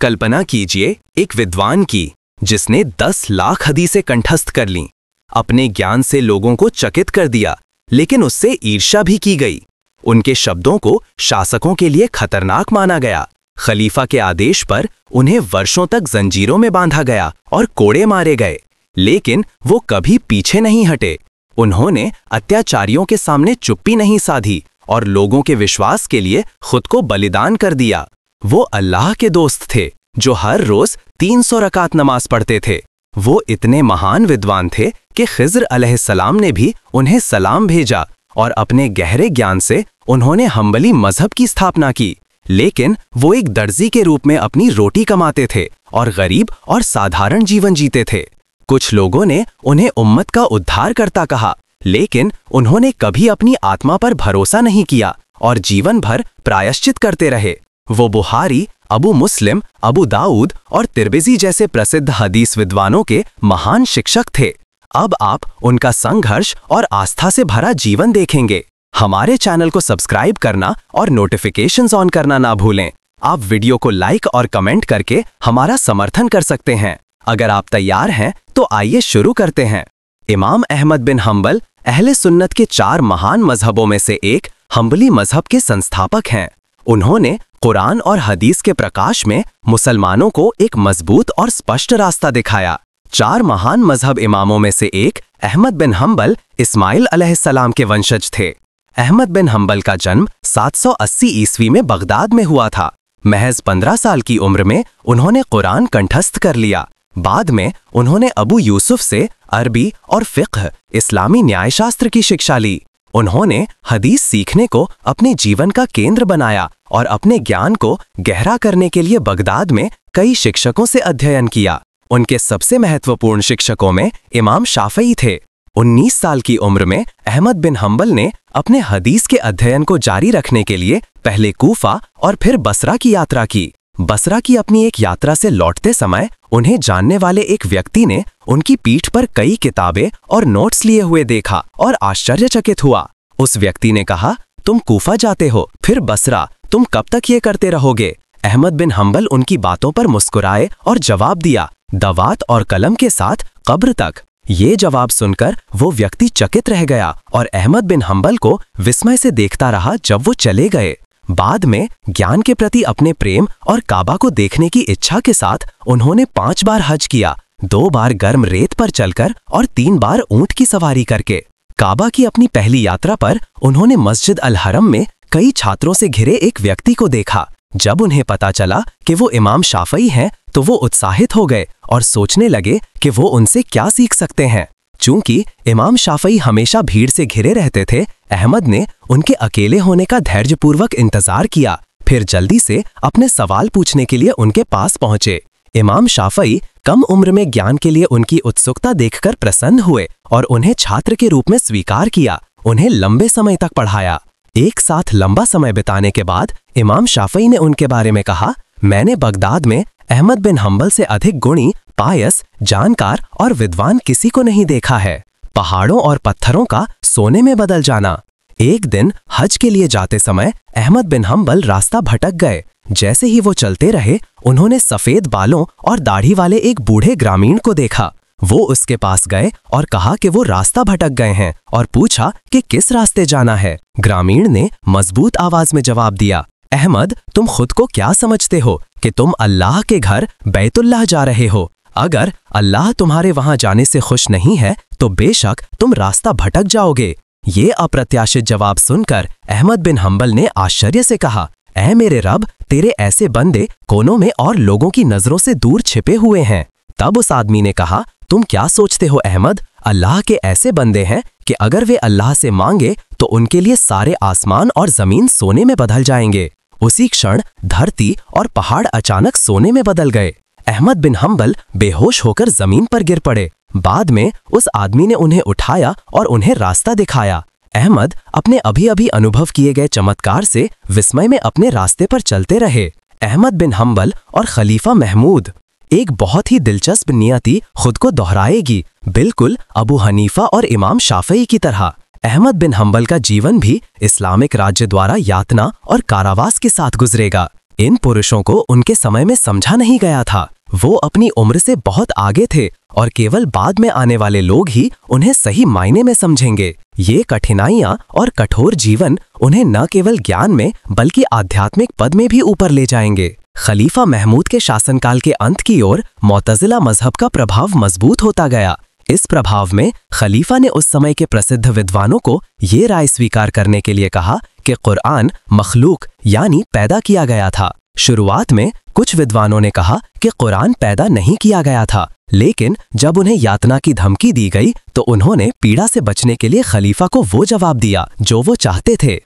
कल्पना कीजिए एक विद्वान की जिसने 10 लाख हदीसें कंठस्थ कर लीं, अपने ज्ञान से लोगों को चकित कर दिया, लेकिन उससे ईर्ष्या भी की गई। उनके शब्दों को शासकों के लिए खतरनाक माना गया। खलीफा के आदेश पर उन्हें वर्षों तक जंजीरों में बांधा गया और कोड़े मारे गए, लेकिन वो कभी पीछे नहीं हटे। उन्होंने अत्याचारियों के सामने चुप्पी नहीं साधी और लोगों के विश्वास के लिए खुद को बलिदान कर दिया। वो अल्लाह के दोस्त थे जो हर रोज 300 रकात नमाज पढ़ते थे। वो इतने महान विद्वान थे कि खिज़्र अलैहिस्सलाम ने भी उन्हें सलाम भेजा और अपने गहरे ज्ञान से उन्होंने हम्बली मजहब की स्थापना की। लेकिन वो एक दर्जी के रूप में अपनी रोटी कमाते थे और गरीब और साधारण जीवन जीते थे। कुछ लोगों ने उन्हें उम्मत का उद्धारकर्ता कहा, लेकिन उन्होंने कभी अपनी आत्मा पर भरोसा नहीं किया और जीवन भर प्रायश्चित करते रहे। वो बुखारी, अबू मुस्लिम, अबू दाऊद और तिर्मिज़ी जैसे प्रसिद्ध हदीस विद्वानों के महान शिक्षक थे। अब आप उनका संघर्ष और आस्था से भरा जीवन देखेंगे। हमारे चैनल को सब्सक्राइब करना और नोटिफिकेशंस ऑन करना ना भूलें। आप वीडियो को लाइक और कमेंट करके हमारा समर्थन कर सकते हैं। अगर आप तैयार हैं तो आइए शुरू करते हैं। इमाम अहमद बिन हम्बल अहले सुन्नत के 4 महान मजहबों में से एक हम्बली मजहब के संस्थापक हैं। उन्होंने कुरान और हदीस के प्रकाश में मुसलमानों को एक मजबूत और स्पष्ट रास्ता दिखाया। 4 महान मजहब इमामों में से एक अहमद बिन हम्बल इस्माइल अलैहिस्सलाम के वंशज थे। अहमद बिन हम्बल का जन्म 780 ईस्वी में बगदाद में हुआ था। महज 15 साल की उम्र में उन्होंने कुरान कंठस्थ कर लिया। बाद में उन्होंने अबू यूसुफ से अरबी और फ़िक़्ह, इस्लामी न्यायशास्त्र की शिक्षा ली। उन्होंने हदीस सीखने को अपने जीवन का केंद्र बनाया और अपने ज्ञान को गहरा करने के लिए बगदाद में कई शिक्षकों से अध्ययन किया। उनके सबसे महत्वपूर्ण शिक्षकों में इमाम शाफ़ई थे। 19 साल की उम्र में अहमद बिन हम्बल ने अपने हदीस के अध्ययन को जारी रखने के लिए पहले कूफा और फिर बसरा की यात्रा की। बसरा की अपनी एक यात्रा से लौटते समय उन्हें जानने वाले एक व्यक्ति ने उनकी पीठ पर कई किताबें और नोट्स लिए हुए देखा और आश्चर्यचकित हुआ। उस व्यक्ति ने कहा, तुम कूफा जाते हो, फिर बसरा, तुम कब तक ये करते रहोगे? अहमद बिन हम्बल उनकी बातों पर मुस्कुराए और जवाब दिया, दवात और कलम के साथ कब्र तक। ये जवाब सुनकर वो व्यक्ति चकित रह गया और अहमद बिन हम्बल को विस्मय से देखता रहा जब वो चले गए। बाद में ज्ञान के प्रति अपने प्रेम और काबा को देखने की इच्छा के साथ उन्होंने 5 बार हज किया, 2 बार गर्म रेत पर चलकर और 3 बार ऊंट की सवारी करके। काबा की अपनी पहली यात्रा पर उन्होंने मस्जिद अल हरम में कई छात्रों से घिरे एक व्यक्ति को देखा। जब उन्हें पता चला कि वो इमाम शाफ़ई हैं तो वो उत्साहित हो गए और सोचने लगे कि वो उनसे क्या सीख सकते हैं। चूंकि इमाम शाफ़ई हमेशा भीड़ से घिरे रहते थे, अहमद ने उनके अकेले होने का धैर्यपूर्वक इंतजार किया, फिर जल्दी से अपने सवाल पूछने के लिए उनके पास पहुंचे। इमाम शाफ़ई कम उम्र में ज्ञान के लिए उनकी उत्सुकता देखकर प्रसन्न हुए और उन्हें छात्र के रूप में स्वीकार किया। उन्हें लंबे समय तक पढ़ाया। एक साथ लंबा समय बिताने के बाद इमाम शाफ़ई ने उनके बारे में कहा, मैंने बगदाद में अहमद बिन हम्बल से अधिक गुणी, पायस, जानकार और विद्वान किसी को नहीं देखा है। पहाड़ों और पत्थरों का सोने में बदल जाना। एक दिन हज के लिए जाते समय अहमद बिन हम्बल रास्ता भटक गए। जैसे ही वो चलते रहे, उन्होंने सफेद बालों और दाढ़ी वाले एक बूढ़े ग्रामीण को देखा। वो उसके पास गए और कहा कि वो रास्ता भटक गए हैं और पूछा कि किस रास्ते जाना है। ग्रामीण ने मजबूत आवाज में जवाब दिया, अहमद, तुम खुद को क्या समझते हो कि तुम अल्लाह के घर बैतुल्लाह जा रहे हो? अगर अल्लाह तुम्हारे वहां जाने से खुश नहीं है तो बेशक तुम रास्ता भटक जाओगे। ये अप्रत्याशित जवाब सुनकर अहमद बिन हम्बल ने आश्चर्य से कहा, ऐ मेरे रब, तेरे ऐसे बंदे कोनों में और लोगों की नजरों से दूर छिपे हुए हैं। तब उस आदमी ने कहा, तुम क्या सोचते हो अहमद, अल्लाह के ऐसे बंदे हैं कि अगर वे अल्लाह से मांगे तो उनके लिए सारे आसमान और जमीन सोने में बदल जाएंगे। उसी क्षण धरती और पहाड़ अचानक सोने में बदल गए। अहमद बिन हम्बल बेहोश होकर जमीन पर गिर पड़े। बाद में उस आदमी ने उन्हें उठाया और उन्हें रास्ता दिखाया। अहमद अपने अभी अभी अनुभव किए गए चमत्कार से विस्मय में अपने रास्ते पर चलते रहे। अहमद बिन हम्बल और खलीफा महमूद। एक बहुत ही दिलचस्प नियति खुद को दोहराएगी, बिल्कुल अबू हनीफा और इमाम शाफ़ई की तरह। अहमद बिन हम्बल का जीवन भी इस्लामिक राज्य द्वारा यातना और कारावास के साथ गुजरेगा। इन पुरुषों को उनके समय में समझा नहीं गया था। वो अपनी उम्र से बहुत आगे थे और केवल बाद में आने वाले लोग ही उन्हें सही मायने में समझेंगे। ये कठिनाइयां और कठोर जीवन उन्हें न केवल ज्ञान में बल्कि आध्यात्मिक पद में भी ऊपर ले जाएंगे। खलीफा महमूद के शासनकाल के अंत की ओर मुअतज़िला मजहब का प्रभाव मजबूत होता गया। इस प्रभाव में खलीफा ने उस समय के प्रसिद्ध विद्वानों को ये राय स्वीकार करने के लिए कहा कि कुरान मखलूक यानी पैदा किया गया था। शुरुआत में कुछ विद्वानों ने कहा कि कुरान पैदा नहीं किया गया था, लेकिन जब उन्हें यातना की धमकी दी गई तो उन्होंने पीड़ा से बचने के लिए खलीफा को वो जवाब दिया जो वो चाहते थे।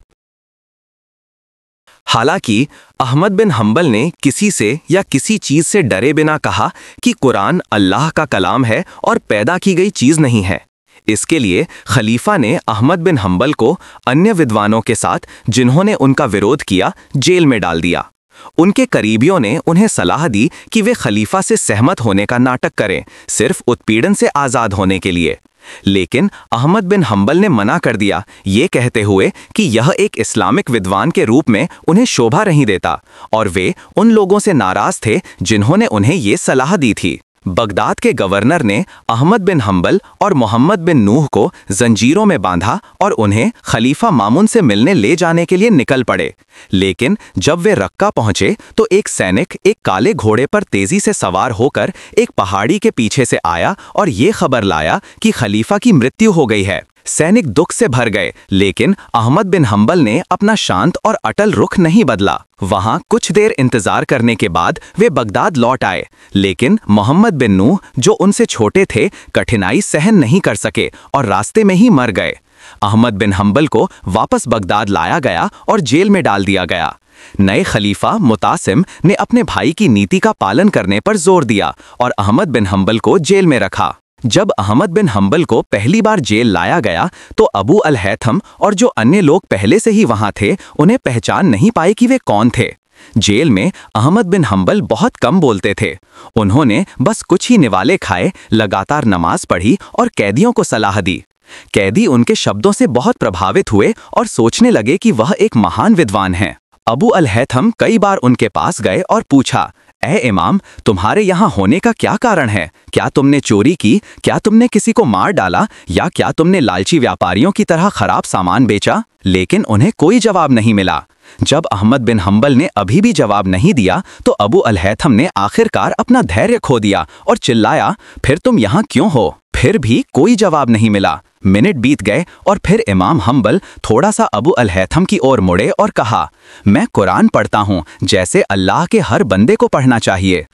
हालांकि अहमद बिन हंबल ने किसी से या किसी चीज से डरे बिना कहा कि कुरान अल्लाह का कलाम है और पैदा की गई चीज नहीं है। इसके लिए खलीफा ने अहमद बिन हंबल को अन्य विद्वानों के साथ जिन्होंने उनका विरोध किया जेल में डाल दिया। उनके करीबियों ने उन्हें सलाह दी कि वे खलीफा से सहमत होने का नाटक करें, सिर्फ उत्पीड़न से आज़ाद होने के लिए। लेकिन अहमद बिन हंबल ने मना कर दिया, ये कहते हुए कि यह एक इस्लामिक विद्वान के रूप में उन्हें शोभा नहीं देता और वे उन लोगों से नाराज थे जिन्होंने उन्हें ये सलाह दी थी। बगदाद के गवर्नर ने अहमद बिन हंबल और मोहम्मद बिन नूह को जंजीरों में बांधा और उन्हें खलीफा मामुन से मिलने ले जाने के लिए निकल पड़े। लेकिन जब वे रक्का पहुंचे तो एक सैनिक एक काले घोड़े पर तेजी से सवार होकर एक पहाड़ी के पीछे से आया और ये खबर लाया कि खलीफा की मृत्यु हो गई है। सैनिक दुख से भर गए, लेकिन अहमद बिन हंबल ने अपना शांत और अटल रुख नहीं बदला। वहां कुछ देर इंतजार करने के बाद वे बगदाद लौट आए, लेकिन मोहम्मद बिन नूह जो उनसे छोटे थे कठिनाई सहन नहीं कर सके और रास्ते में ही मर गए। अहमद बिन हंबल को वापस बगदाद लाया गया और जेल में डाल दिया गया। नए खलीफा मुतासिम ने अपने भाई की नीति का पालन करने पर जोर दिया और अहमद बिन हंबल को जेल में रखा। जब अहमद बिन हंबल को पहली बार जेल लाया गया तो अबू अल हैथम और जो अन्य लोग पहले से ही वहां थे उन्हें पहचान नहीं पाए कि वे कौन थे। जेल में अहमद बिन हंबल बहुत कम बोलते थे। उन्होंने बस कुछ ही निवाले खाए, लगातार नमाज पढ़ी और कैदियों को सलाह दी। कैदी उनके शब्दों से बहुत प्रभावित हुए और सोचने लगे कि वह एक महान विद्वान हैं। अबू अल हैथम कई बार उनके पास गए और पूछा, ए इमाम, तुम्हारे यहाँ होने का क्या कारण है? क्या तुमने चोरी की? क्या तुमने किसी को मार डाला? या क्या तुमने लालची व्यापारियों की तरह खराब सामान बेचा? लेकिन उन्हें कोई जवाब नहीं मिला। जब अहमद बिन हंबल ने अभी भी जवाब नहीं दिया तो अबू अल हैथम ने आखिरकार अपना धैर्य खो दिया और चिल्लाया, फिर तुम यहाँ क्यों हो? फिर भी कोई जवाब नहीं मिला। मिनट बीत गए और फिर इमाम हंबल थोड़ा सा अबू अल हैथम की ओर मुड़े और कहा, मैं कुरान पढ़ता हूँ जैसे अल्लाह के हर बंदे को पढ़ना चाहिए।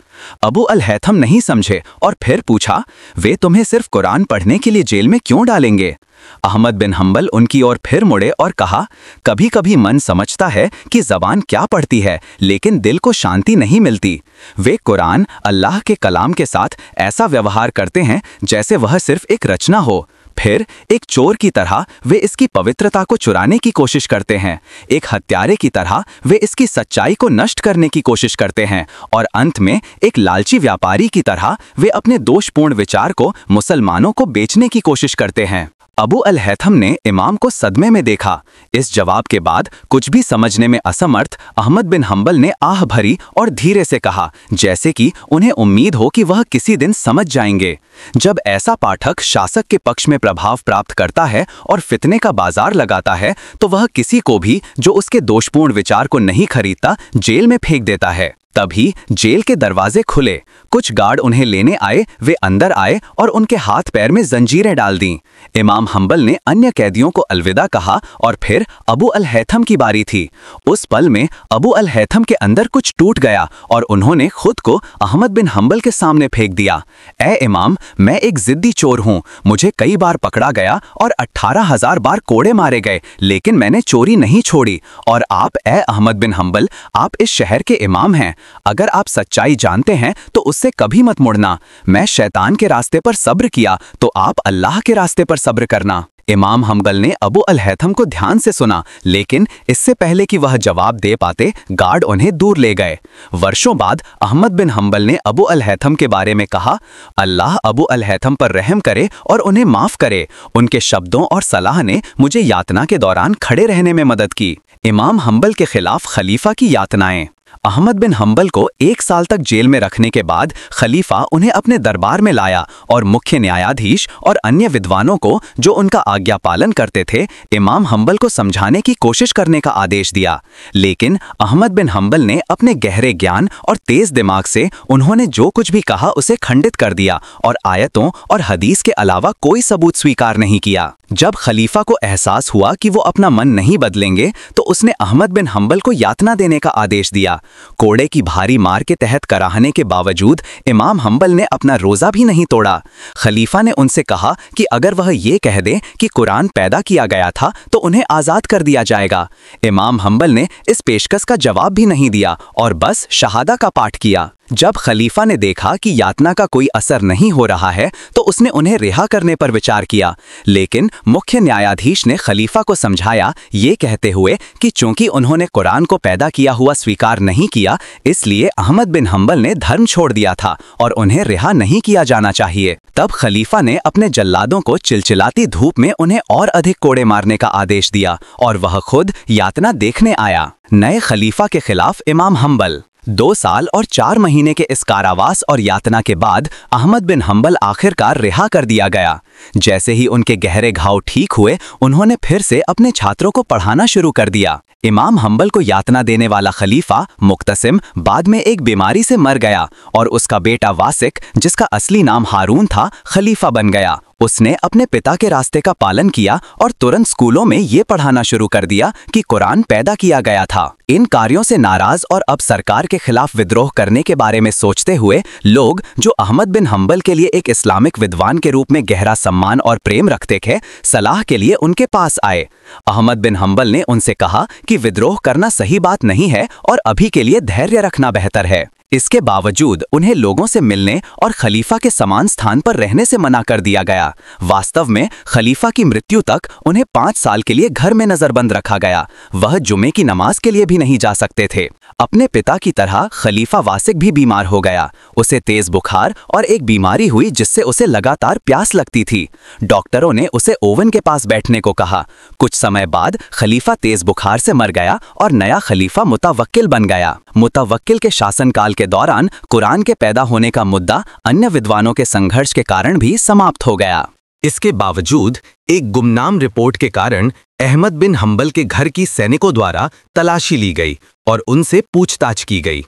अबू अल हैथम नहीं समझे और फिर पूछा, वे तुम्हें सिर्फ कुरान पढ़ने के लिए जेल में क्यों डालेंगे? अहमद बिन हंबल उनकी ओर फिर मुड़े और कहा, कभी कभी मन समझता है कि ज़बान क्या पढ़ती है, लेकिन दिल को शांति नहीं मिलती। वे कुरान अल्लाह के कलाम के साथ ऐसा व्यवहार करते हैं जैसे वह सिर्फ एक रचना हो। फिर एक चोर की तरह वे इसकी पवित्रता को चुराने की कोशिश करते हैं। एक हत्यारे की तरह वे इसकी सच्चाई को नष्ट करने की कोशिश करते हैं और अंत में एक लालची व्यापारी की तरह वे अपने दोषपूर्ण विचार को मुसलमानों को बेचने की कोशिश करते हैं। अबू अल हैथम ने इमाम को सदमे में देखा। इस जवाब के बाद कुछ भी समझने में असमर्थ अहमद बिन हंबल ने आह भरी और धीरे से कहा, जैसे कि उन्हें उम्मीद हो कि वह किसी दिन समझ जाएंगे। जब ऐसा पाठक शासक के पक्ष में प्रभाव प्राप्त करता है और फितने का बाजार लगाता है तो वह किसी को भी जो उसके दोषपूर्ण विचार को नहीं खरीदता जेल में फेंक देता है। तभी जेल के दरवाजे खुले। कुछ गार्ड उन्हें लेने आए। वे अंदर आए और उनके हाथ पैर में जंजीरें डाल दीं। इमाम हंबल ने अन्य कैदियों को अलविदा कहा और फिर अबू अल हैथम की बारी थी। उस पल में अबू अल हैथम के अंदर कुछ टूट गया और उन्होंने खुद को अहमद बिन हंबल के सामने फेंक दिया। ए इमाम, मैं एक जिद्दी चोर हूँ। मुझे कई बार पकड़ा गया और 18,000 बार कोड़े मारे गए, लेकिन मैंने चोरी नहीं छोड़ी। और आप, ए अहमद बिन हंबल, आप इस शहर के इमाम हैं। अगर आप सच्चाई जानते हैं तो उससे कभी मत मुड़ना। मैं शैतान के रास्ते पर सब्र किया तो आप अल्लाह के रास्ते पर सब्र करना। इमाम हंबल ने अबू अल हैथम को ध्यान से सुना, लेकिन इससे पहले कि वह जवाब दे पाते गार्ड उन्हें दूर ले गए। वर्षों बाद अहमद बिन हंबल ने अबू अल हैथम के बारे में कहा, अल्लाह अबू अल हैथम पर रहम करे और उन्हें माफ करे। उनके शब्दों और सलाह ने मुझे यातना के दौरान खड़े रहने में मदद की। इमाम हंबल के खिलाफ खलीफा की यातनाएं। अहमद बिन हंबल को 1 साल तक जेल में रखने के बाद खलीफा उन्हें अपने दरबार में लाया और मुख्य न्यायाधीश और अन्य विद्वानों को, जो उनका आज्ञा पालन करते थे, इमाम हंबल को समझाने की कोशिश करने का आदेश दिया। लेकिन अहमद बिन हंबल ने अपने गहरे ज्ञान और तेज दिमाग से उन्होंने जो कुछ भी कहा उसे खंडित कर दिया और आयतों और हदीस के अलावा कोई सबूत स्वीकार नहीं किया। जब खलीफा को एहसास हुआ कि वो अपना मन नहीं बदलेंगे, तो उसने अहमद बिन हंबल को यातना देने का आदेश दिया। कोड़े की भारी मार के तहत कराहने के बावजूद इमाम हंबल ने अपना रोजा भी नहीं तोड़ा। खलीफा ने उनसे कहा कि अगर वह ये कह दे कि कुरान पैदा किया गया था तो उन्हें आज़ाद कर दिया जाएगा। इमाम हंबल ने इस पेशकश का जवाब भी नहीं दिया और बस शहादा का पाठ किया। जब खलीफा ने देखा कि यातना का कोई असर नहीं हो रहा है, तो उसने उन्हें रिहा करने पर विचार किया। लेकिन मुख्य न्यायाधीश ने खलीफा को समझाया, ये कहते हुए कि चूंकि उन्होंने कुरान को पैदा किया हुआ स्वीकार नहीं किया, इसलिए अहमद बिन हंबल ने धर्म छोड़ दिया था और उन्हें रिहा नहीं किया जाना चाहिए। तब खलीफा ने अपने जल्लादों को चिलचिलाती धूप में उन्हें और अधिक कोड़े मारने का आदेश दिया और वह खुद यातना देखने आया। नए खलीफा के खिलाफ इमाम हंबल। 2 साल और 4 महीने के इस कारावास और यातना के बाद अहमद बिन हंबल आखिरकार रिहा कर दिया गया। जैसे ही उनके गहरे घाव ठीक हुए, उन्होंने फिर से अपने छात्रों को पढ़ाना शुरू कर दिया। इमाम हंबल को यातना देने वाला खलीफा मुक्तसिम बाद में एक बीमारी से मर गया और उसका बेटा वासिक, जिसका असली नाम हारून था, खलीफा बन गया। उसने अपने पिता के रास्ते का पालन किया और तुरंत स्कूलों में ये पढ़ाना शुरू कर दिया कि कुरान पैदा किया गया था। इन कार्यों से नाराज और अब सरकार के खिलाफ विद्रोह करने के बारे में सोचते हुए लोग, जो अहमद बिन हंबल के लिए एक इस्लामिक विद्वान के रूप में गहरा सम्मान और प्रेम रखते थे, सलाह के लिए उनके पास आए। अहमद बिन हंबल ने उनसे कहा कि विद्रोह करना सही बात नहीं है और अभी के लिए धैर्य रखना बेहतर है। इसके बावजूद उन्हें लोगों से मिलने और खलीफा के समान स्थान पर रहने से मना कर दिया गया। वास्तव में खलीफा की मृत्यु तक उन्हें 5 साल के लिए घर में नजरबंद रखा गया। वह जुमे की नमाज के लिए भी नहीं जा सकते थे। अपने पिता की तरह खलीफा वासिक भी बीमार हो गया। उसे तेज बुखार और एक बीमारी हुई जिससे उसे लगातार प्यास लगती थी। डॉक्टरों ने उसे ओवन के पास बैठने को कहा। कुछ समय बाद खलीफा तेज बुखार से मर गया और नया खलीफा मुतवक्किल बन गया। मुतवक्किल के शासनकाल के दौरान कुरान के पैदा होने का मुद्दा अन्य विद्वानों के संघर्ष के कारण भी समाप्त हो गया। इसके बावजूद एक गुमनाम रिपोर्ट के कारण अहमद बिन हंबल के घर की सैनिकों द्वारा तलाशी ली गई और उनसे पूछताछ की गई।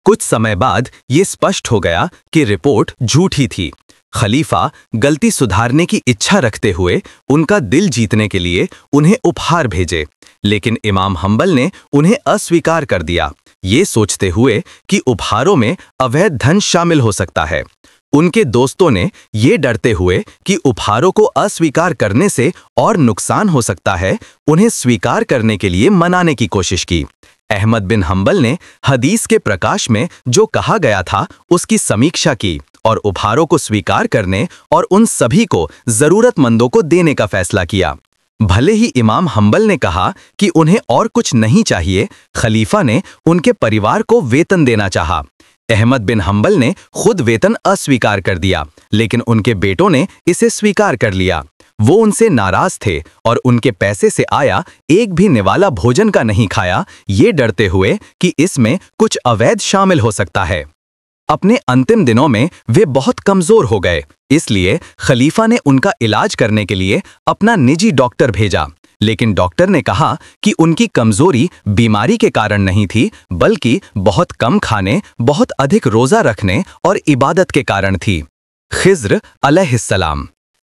कुछ समय बाद ये स्पष्ट हो गया कि रिपोर्ट झूठी थी। खलीफा गलती सुधारने की इच्छा रखते हुए उनका दिल जीतने के लिए उन्हें उपहार भेजे, लेकिन इमाम हंबल ने उन्हें अस्वीकार कर दिया, ये सोचते हुए कि उपहारों में अवैध धन शामिल हो सकता है। उनके दोस्तों ने ये डरते हुए कि उपहारों को अस्वीकार करने से और नुकसान हो सकता है, उन्हें स्वीकार करने के लिए मनाने की कोशिश की। अहमद बिन हंबल ने हदीस के प्रकाश में जो कहा गया था उसकी समीक्षा की और उपहारों को स्वीकार करने और उन सभी को जरूरतमंदों को देने का फैसला किया। भले ही इमाम हंबल ने कहा कि उन्हें और कुछ नहीं चाहिए, खलीफा ने उनके परिवार को वेतन देना चाहा। अहमद बिन हंबल ने खुद वेतन अस्वीकार कर दिया, लेकिन उनके बेटों ने इसे स्वीकार कर लिया। वो उनसे नाराज थे और उनके पैसे से आया एक भी निवाला भोजन का नहीं खाया, ये डरते हुए कि इसमें कुछ अवैध शामिल हो सकता है। अपने अंतिम दिनों में वे बहुत कमजोर हो गए, इसलिए खलीफा ने उनका इलाज करने के लिए अपना निजी डॉक्टर भेजा, लेकिन डॉक्टर ने कहा कि उनकी कमजोरी बीमारी के कारण नहीं थी, बल्कि बहुत कम खाने, बहुत अधिक रोजा रखने और इबादत के कारण थी। खिज्र अलैहिस्सलाम।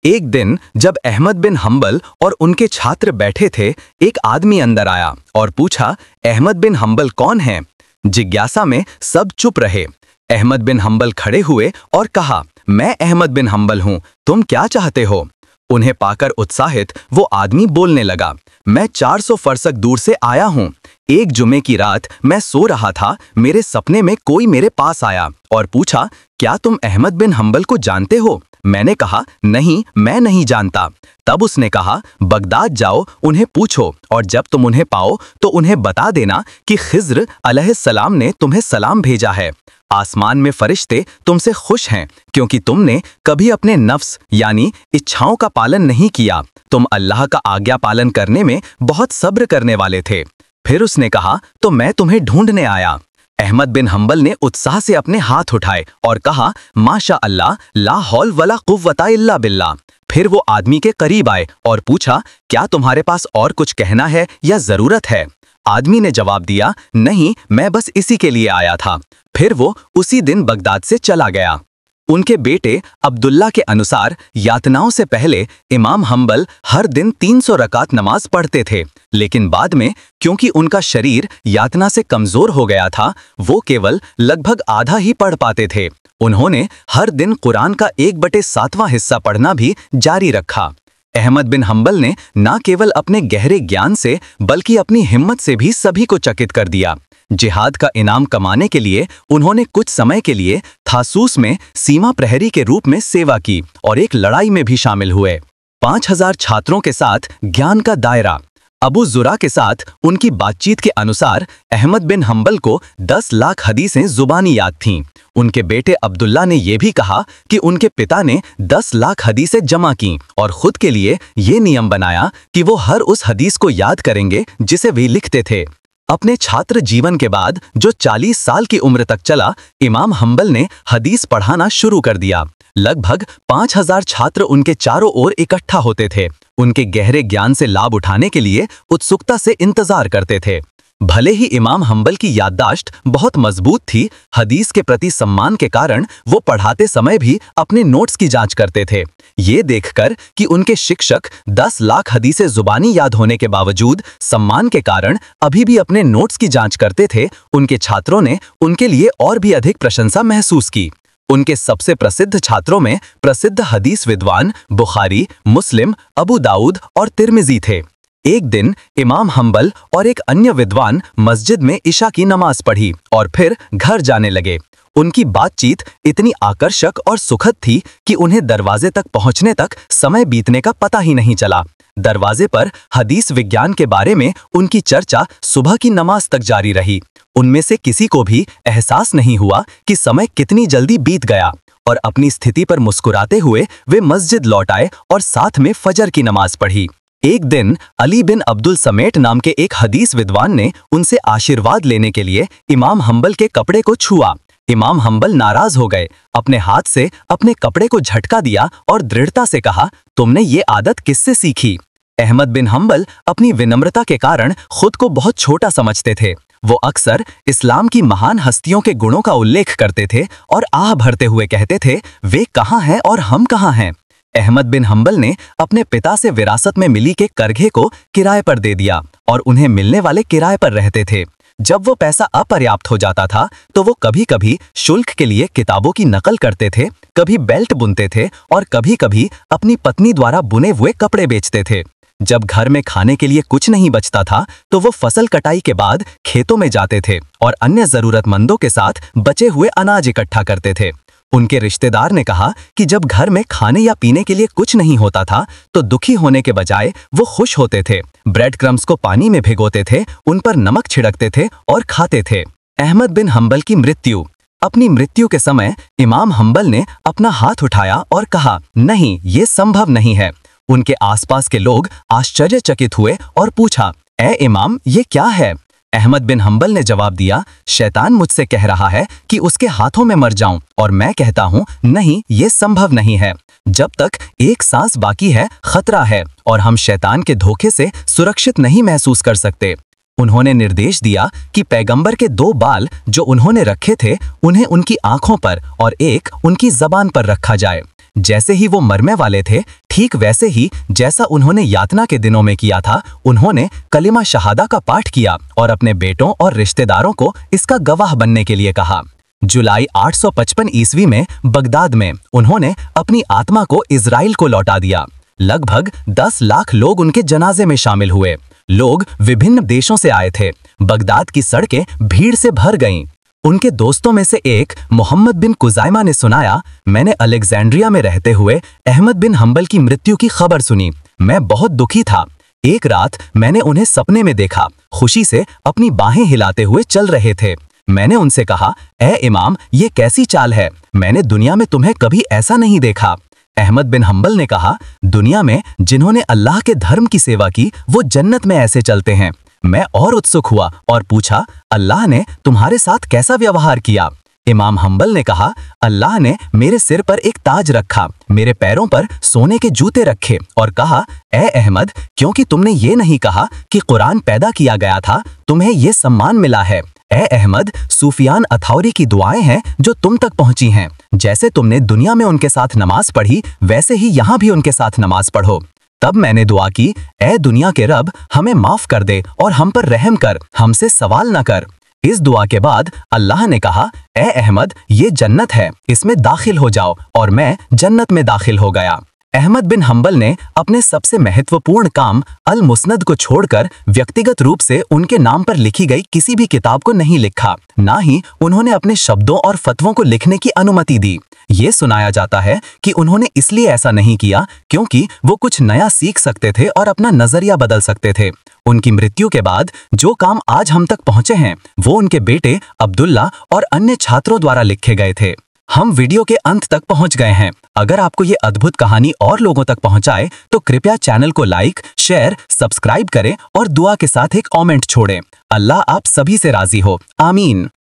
एक दिन जब अहमद बिन हंबल और उनके छात्र बैठे थे, एक आदमी अंदर आया और पूछा, अहमद बिन हंबल कौन हैं? जिज्ञासा में सब चुप रहे। अहमद बिन हंबल खड़े हुए और कहा, मैं अहमद बिन हंबल हूं, तुम क्या चाहते हो? उन्हें पाकर उत्साहित वो आदमी बोलने लगा, मैं 400 फरसक दूर से आया हूं। एक जुमे की रात मैं सो रहा था, मेरे सपने में कोई मेरे पास आया और पूछा, क्या तुम अहमद बिन हंबल को जानते हो? मैंने कहा, नहीं, मैं नहीं जानता। तब उसने कहा, बगदाद जाओ, उन्हें पूछो और जब तुम उन्हें पाओ तो उन्हें बता देना कि खिज्र अलैहिस्सलाम ने तुम्हें सलाम भेजा है। आसमान में फरिश्ते तुमसे खुश हैं क्योंकि तुमने कभी अपने नफ्स यानी इच्छाओं का पालन नहीं किया। तुम अल्लाह का आज्ञा पालन करने में बहुत सब्र करने वाले थे। फिर उसने कहा, तो मैं तुम्हें ढूंढने आया। अहमद बिन हंबल ने उत्साह से अपने हाथ उठाए और कहा, माशा अल्लाह, ला हौल वला कुव्वता इल्ला बिल्लाह। फिर वो आदमी के करीब आए और पूछा, क्या तुम्हारे पास और कुछ कहना है या जरूरत है? आदमी ने जवाब दिया, नहीं, मैं बस इसी के लिए आया था। फिर वो उसी दिन बगदाद से चला गया। उनके बेटे अब्दुल्ला के अनुसार यातनाओं से पहले इमाम हंबल हर दिन 300 रकात नमाज पढ़ते थे, लेकिन बाद में क्योंकि उनका शरीर यातना से कमजोर हो गया था, वो केवल लगभग आधा ही पढ़ पाते थे। उन्होंने हर दिन कुरान का 1/7वां हिस्सा पढ़ना भी जारी रखा। अहमद बिन हंबल ने न केवल अपने गहरे ज्ञान से बल्कि अपनी हिम्मत से भी सभी को चकित कर दिया। जिहाद का इनाम कमाने के लिए उन्होंने कुछ समय के लिए थासूस में सीमा प्रहरी के रूप में सेवा की और एक लड़ाई में भी शामिल हुए। 5000 छात्रों के साथ ज्ञान का दायरा। अबू जुरा के साथ उनकी बातचीत के अनुसार अहमद बिन हंबल को 10 लाख हदीसें जुबानी याद थीं। उनके बेटे अब्दुल्ला ने यह भी कहा कि उनके पिता ने 10 लाख हदीसें जमा की और खुद के लिए ये नियम बनाया कि वो हर उस हदीस को याद करेंगे जिसे वे लिखते थे। अपने छात्र जीवन के बाद जो 40 साल की उम्र तक चला, इमाम हंबल ने हदीस पढ़ाना शुरू कर दिया। लगभग 5000 छात्र उनके चारों ओर इकट्ठा होते थे, उनके गहरे ज्ञान से लाभ उठाने के लिए उत्सुकता से इंतजार करते थे। भले ही इमाम हंबल की याददाश्त बहुत मजबूत थी, हदीस के प्रति सम्मान के कारण वो पढ़ाते समय भी अपने नोट्स की जांच करते थे। ये देखकर कि उनके शिक्षक 10 लाख हदीसें जुबानी याद होने के बावजूद सम्मान के कारण अभी भी अपने नोट्स की जांच करते थे, उनके छात्रों ने उनके लिए और भी अधिक प्रशंसा महसूस की। उनके सबसे प्रसिद्ध छात्रों में प्रसिद्ध हदीस विद्वान बुखारी, मुस्लिम, अबू दाऊद और तिर्मिजी थे। एक दिन इमाम हंबल और एक अन्य विद्वान मस्जिद में इशा की नमाज पढ़ी और फिर घर जाने लगे। उनकी बातचीत इतनी आकर्षक और सुखद थी कि उन्हें दरवाजे तक पहुंचने तक समय बीतने का पता ही नहीं चला। दरवाजे पर हदीस विज्ञान के बारे में उनकी चर्चा सुबह की नमाज तक जारी रही। उनमें से किसी को भी एहसास नहीं हुआ कि समय कितनी जल्दी बीत गया और अपनी स्थिति पर मुस्कुराते हुए वे मस्जिद लौट आए और साथ में फजर की नमाज पढ़ी। एक दिन अली बिन अब्दुल समेट नाम के एक हदीस विद्वान ने उनसे आशीर्वाद लेने के लिए इमाम हंबल के कपड़े को छुआ। इमाम हंबल नाराज हो गए, अपने हाथ से अपने कपड़े को झटका दिया और दृढ़ता से कहा, तुमने ये आदत किससे सीखी? अहमद बिन हंबल अपनी विनम्रता के कारण खुद को बहुत छोटा समझते थे। वो अक्सर इस्लाम की महान हस्तियों के गुणों का उल्लेख करते थे और आह भरते हुए कहते थे, वे कहाँ हैं और हम कहाँ हैं? अहमद बिन हंबल ने अपने पिता से विरासत में मिली के करघे को किराए पर दे दिया और उन्हें मिलने वाले किराए पर रहते थे। जब वो पैसा अपर्याप्त हो जाता था तो वो कभी कभी शुल्क के लिए किताबों की नकल करते थे, कभी बेल्ट बुनते थे और कभी कभी अपनी पत्नी द्वारा बुने हुए कपड़े बेचते थे। जब घर में खाने के लिए कुछ नहीं बचता था तो वो फसल कटाई के बाद खेतों में जाते थे और अन्य जरूरतमंदों के साथ बचे हुए अनाज इकट्ठा करते थे। उनके रिश्तेदार ने कहा कि जब घर में खाने या पीने के लिए कुछ नहीं होता था तो दुखी होने के बजाय वो खुश होते थे, ब्रेड क्रम्स को पानी में भिगोते थे, उन पर नमक छिड़कते थे और खाते थे। अहमद बिन हंबल की मृत्यु। अपनी मृत्यु के समय इमाम हंबल ने अपना हाथ उठाया और कहा, नहीं, ये संभव नहीं है। उनके आसपास के लोग आश्चर्यचकित हुए और पूछा, ए इमाम, ये क्या है? अहमद बिन हंबल ने जवाब दिया, शैतान मुझसे कह रहा है कि उसके हाथों में मर जाऊं और मैं कहता हूं, नहीं, ये संभव नहीं है। जब तक एक सांस बाकी है खतरा है और हम शैतान के धोखे से सुरक्षित नहीं महसूस कर सकते। उन्होंने निर्देश दिया कि पैगंबर के 2 बाल जो उन्होंने रखे थे उन्हें उनकी आंखों पर और एक उनकी जबान पर रखा जाए। जैसे ही वो मरने वाले थे, ठीक वैसे ही जैसा उन्होंने यातना के दिनों में किया था, उन्होंने कलिमा शहादा का पाठ किया और अपने बेटों और रिश्तेदारों को इसका गवाह बनने के लिए कहा। जुलाई 855 ईस्वी में बगदाद में उन्होंने अपनी आत्मा को इजराइल को लौटा दिया। लगभग 10 लाख लोग उनके जनाजे में शामिल हुए। लोग विभिन्न देशों से आए थे। बगदाद की सड़कें भीड़ से भर गईं। उनके दोस्तों में से एक मोहम्मद बिन कुज़ाइमा ने सुनाया, मैंने अलेक्जेंड्रिया में रहते हुए अहमद बिन हंबल की मृत्यु की खबर सुनी। मैं बहुत दुखी था। एक रात मैंने उन्हें सपने में देखा, खुशी से अपनी बाहें हिलाते हुए चल रहे थे। मैंने उनसे कहा, ए इमाम, ये कैसी चाल है? मैंने दुनिया में तुम्हें कभी ऐसा नहीं देखा। अहमद बिन हंबल ने कहा, दुनिया में जिन्होंने अल्लाह के धर्म की सेवा की वो जन्नत में ऐसे चलते हैं। मैं और उत्सुक हुआ और पूछा, अल्लाह ने तुम्हारे साथ कैसा व्यवहार किया? इमाम हम्बल ने कहा, अल्लाह ने मेरे सिर पर एक ताज रखा, मेरे पैरों पर सोने के जूते रखे और कहा, ए अहमद, क्योंकि तुमने ये नहीं कहा कि कुरान पैदा किया गया था, तुम्हें ये सम्मान मिला है। ए अहमद, सूफियान अथौरी की दुआएं हैं जो तुम तक पहुंची हैं। जैसे तुमने दुनिया में उनके साथ नमाज पढ़ी, वैसे ही यहाँ भी उनके साथ नमाज पढ़ो। तब मैंने दुआ की, ए दुनिया के रब, हमें माफ कर दे और हम पर रहम कर, हमसे सवाल न कर। इस दुआ के बाद अल्लाह ने कहा, ए अहमद, ये जन्नत है, इसमें दाखिल हो जाओ, और मैं जन्नत में दाखिल हो गया। अहमद बिन हम्बल ने अपने सबसे महत्वपूर्ण काम अल मुस्नद को छोड़कर व्यक्तिगत रूप से उनके नाम पर लिखी गई किसी भी किताब को नहीं लिखा, ना ही उन्होंने अपने शब्दों और फतवों को लिखने की अनुमति दी। ये सुनाया जाता है कि उन्होंने इसलिए ऐसा नहीं किया क्योंकि वो कुछ नया सीख सकते थे और अपना नजरिया बदल सकते थे। उनकी मृत्यु के बाद जो काम आज हम तक पहुंचे हैं, वो उनके बेटे अब्दुल्ला और अन्य छात्रों द्वारा लिखे गए थे। हम वीडियो के अंत तक पहुंच गए हैं। अगर आपको ये अद्भुत कहानी और लोगों तक पहुंचाए तो कृपया चैनल को लाइक, शेयर, सब्सक्राइब करें और दुआ के साथ एक कमेंट छोड़ें। अल्लाह आप सभी से राजी हो। आमीन।